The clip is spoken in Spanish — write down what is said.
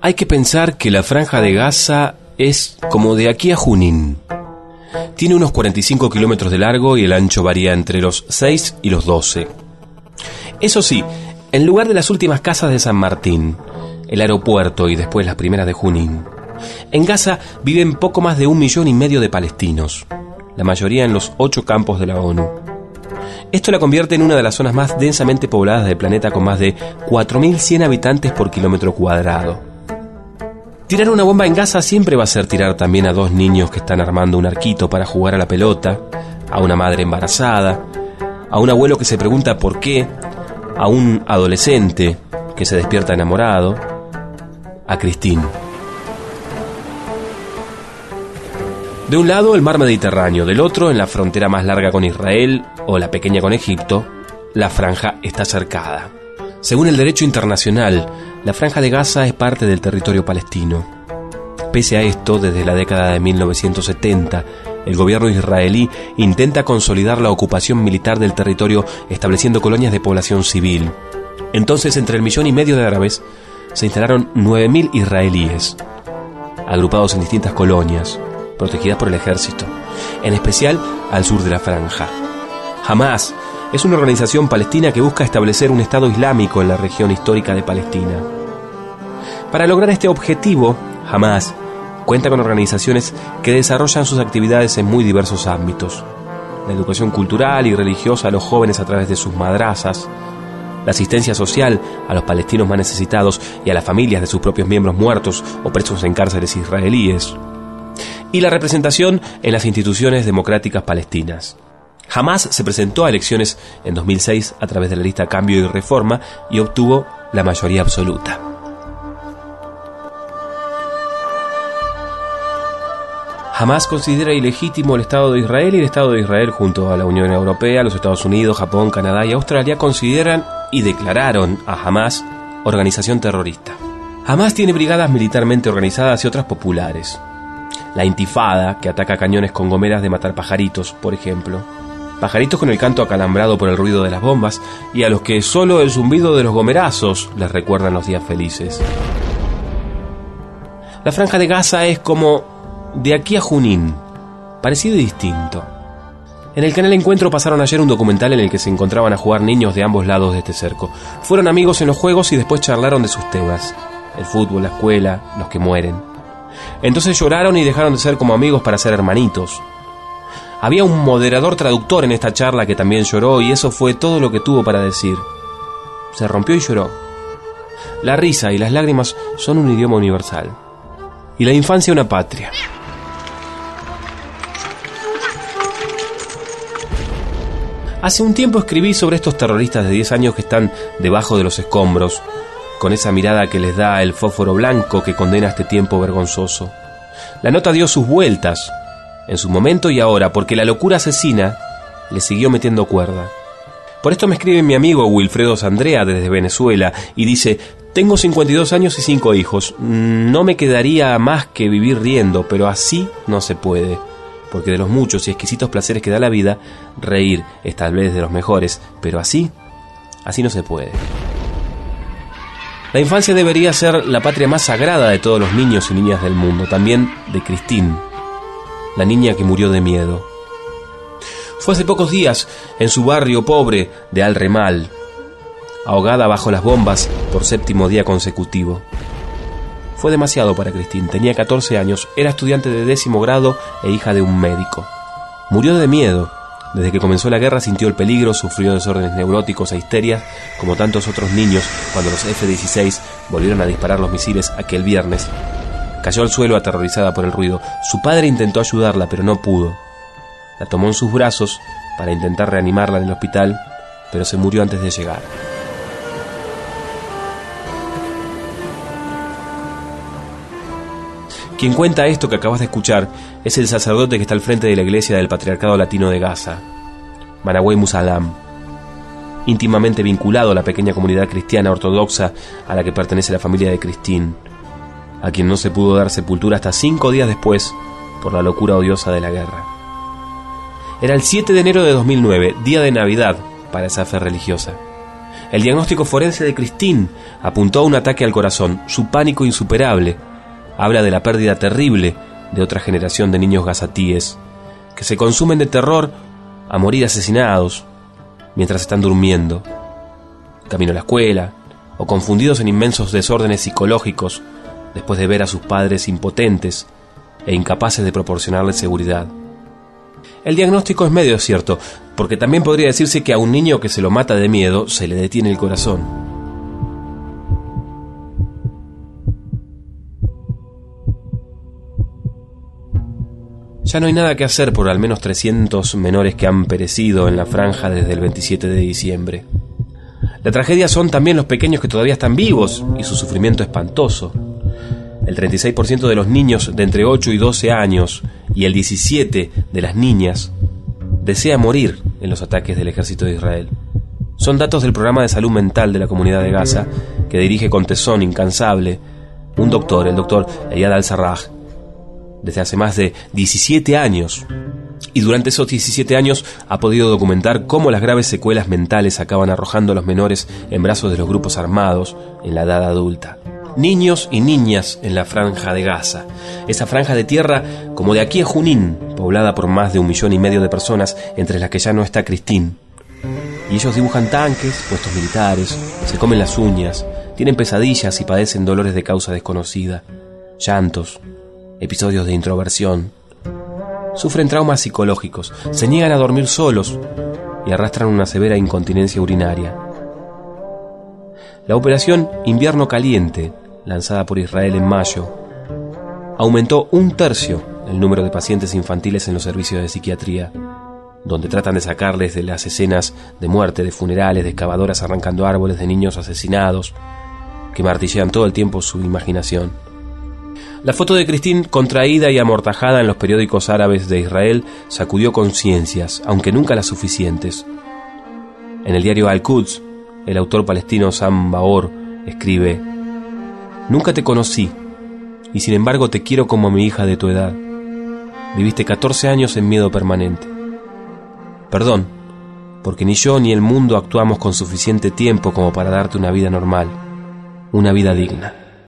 Hay que pensar que la Franja de Gaza es como de aquí a Junín. Tiene unos 45 kilómetros de largo y el ancho varía entre los 6 y los 12. Eso sí, en lugar de las últimas casas de San Martín, el aeropuerto y después las primeras de Junín, en Gaza viven poco más de 1,5 millones de palestinos, la mayoría en los 8 campos de la ONU. Esto la convierte en una de las zonas más densamente pobladas del planeta, con más de 4.100 habitantes por kilómetro cuadrado. Tirar una bomba en Gaza siempre va a ser tirar también a 2 niños que están armando un arquito para jugar a la pelota, a una madre embarazada, a un abuelo que se pregunta por qué, a un adolescente que se despierta enamorado, a Christine. De un lado el mar Mediterráneo, del otro, en la frontera más larga con Israel o la pequeña con Egipto, la franja está cercada. Según el derecho internacional, la Franja de Gaza es parte del territorio palestino. Pese a esto, desde la década de 1970, el gobierno israelí intenta consolidar la ocupación militar del territorio estableciendo colonias de población civil. Entonces, entre 1,5 millones de árabes, se instalaron 9.000 israelíes, agrupados en distintas colonias, protegidas por el ejército, en especial al sur de la franja. Hamás es una organización palestina que busca establecer un Estado islámico en la región histórica de Palestina. Para lograr este objetivo, Hamás cuenta con organizaciones que desarrollan sus actividades en muy diversos ámbitos: la educación cultural y religiosa a los jóvenes a través de sus madrazas, la asistencia social a los palestinos más necesitados y a las familias de sus propios miembros muertos o presos en cárceles israelíes, y la representación en las instituciones democráticas palestinas. Hamás se presentó a elecciones en 2006 a través de la lista Cambio y Reforma y obtuvo la mayoría absoluta. Hamás considera ilegítimo el Estado de Israel, y el Estado de Israel, junto a la Unión Europea, los Estados Unidos, Japón, Canadá y Australia, consideran y declararon a Hamás organización terrorista. Hamás tiene brigadas militarmente organizadas y otras populares. La Intifada, que ataca cañones con gomeras de matar pajaritos, por ejemplo. Pajaritos con el canto acalambrado por el ruido de las bombas y a los que solo el zumbido de los gomerazos les recuerdan los días felices. La Franja de Gaza es como de aquí a Junín, parecido y distinto. En el canal Encuentro pasaron ayer un documental en el que se encontraban a jugar niños de ambos lados de este cerco. Fueron amigos en los juegos y después charlaron de sus temas: el fútbol, la escuela, los que mueren. Entonces lloraron y dejaron de ser como amigos para ser hermanitos. Había un moderador traductor en esta charla que también lloró, y eso fue todo lo que tuvo para decir. Se rompió y lloró. La risa y las lágrimas son un idioma universal. Y la infancia una patria. Hace un tiempo escribí sobre estos terroristas de 10 años que están debajo de los escombros, con esa mirada que les da el fósforo blanco que condena este tiempo vergonzoso. La nota dio sus vueltas, en su momento y ahora, porque la locura asesina le siguió metiendo cuerda. Por esto me escribe mi amigo Wilfredo Sandrea desde Venezuela y dice: tengo 52 años y 5 hijos. No me quedaría más que vivir riendo, pero así no se puede. Porque de los muchos y exquisitos placeres que da la vida, reír es tal vez de los mejores, pero así no se puede. La infancia debería ser la patria más sagrada de todos los niños y niñas del mundo, también de Christine, la niña que murió de miedo. Fue hace pocos días en su barrio pobre de Al Remal, ahogada bajo las bombas por 7º día consecutivo. Fue demasiado para Christine, tenía 14 años, era estudiante de 10º grado e hija de un médico. Murió de miedo. Desde que comenzó la guerra sintió el peligro, sufrió desórdenes neuróticos e histerias, como tantos otros niños cuando los F-16 volvieron a disparar los misiles aquel viernes. Cayó al suelo aterrorizada por el ruido. Su padre intentó ayudarla, pero no pudo. La tomó en sus brazos para intentar reanimarla en el hospital, pero se murió antes de llegar. Quien cuenta esto que acabas de escuchar es el sacerdote que está al frente de la iglesia del Patriarcado Latino de Gaza, Manaway Musalam, íntimamente vinculado a la pequeña comunidad cristiana ortodoxa a la que pertenece la familia de Christine, a quien no se pudo dar sepultura hasta 5 días después por la locura odiosa de la guerra. Era el 7 de enero de 2009, día de Navidad para esa fe religiosa. El diagnóstico forense de Christine apuntó a un ataque al corazón. Su pánico insuperable habla de la pérdida terrible de otra generación de niños gazatíes que se consumen de terror a morir asesinados mientras están durmiendo, camino a la escuela o confundidos en inmensos desórdenes psicológicos después de ver a sus padres impotentes e incapaces de proporcionarles seguridad. El diagnóstico es medio cierto, porque también podría decirse que a un niño que se lo mata de miedo se le detiene el corazón. Ya no hay nada que hacer por al menos 300 menores que han perecido en la franja desde el 27 de diciembre. La tragedia son también los pequeños que todavía están vivos y su sufrimiento espantoso. El 36% de los niños de entre 8 y 12 años y el 17% de las niñas desea morir en los ataques del ejército de Israel. Son datos del programa de salud mental de la comunidad de Gaza, que dirige con tesón incansable un doctor, el doctor Eyad al-Sarraj, desde hace más de 17 años. Y durante esos 17 años ha podido documentar cómo las graves secuelas mentales acaban arrojando a los menores en brazos de los grupos armados en la edad adulta. Niños y niñas en la franja de Gaza, esa franja de tierra como de aquí a Junín, poblada por más de 1,5 millones de personas, entre las que ya no está Christine. Y ellos dibujan tanques, puestos militares, se comen las uñas, tienen pesadillas y padecen dolores de causa desconocida, llantos, episodios de introversión. Sufren traumas psicológicos, se niegan a dormir solos y arrastran una severa incontinencia urinaria. La operación Invierno Caliente, lanzada por Israel en mayo, aumentó 1/3 el número de pacientes infantiles en los servicios de psiquiatría, donde tratan de sacarles de las escenas de muerte, de funerales, de excavadoras arrancando árboles, de niños asesinados, que martillean todo el tiempo su imaginación. La foto de Christine, contraída y amortajada en los periódicos árabes de Israel, sacudió conciencias, aunque nunca las suficientes. En el diario Al-Quds, el autor palestino Sam Baor escribe: «Nunca te conocí, y sin embargo te quiero como a mi hija de tu edad. Viviste 14 años en miedo permanente. Perdón, porque ni yo ni el mundo actuamos con suficiente tiempo como para darte una vida normal, una vida digna».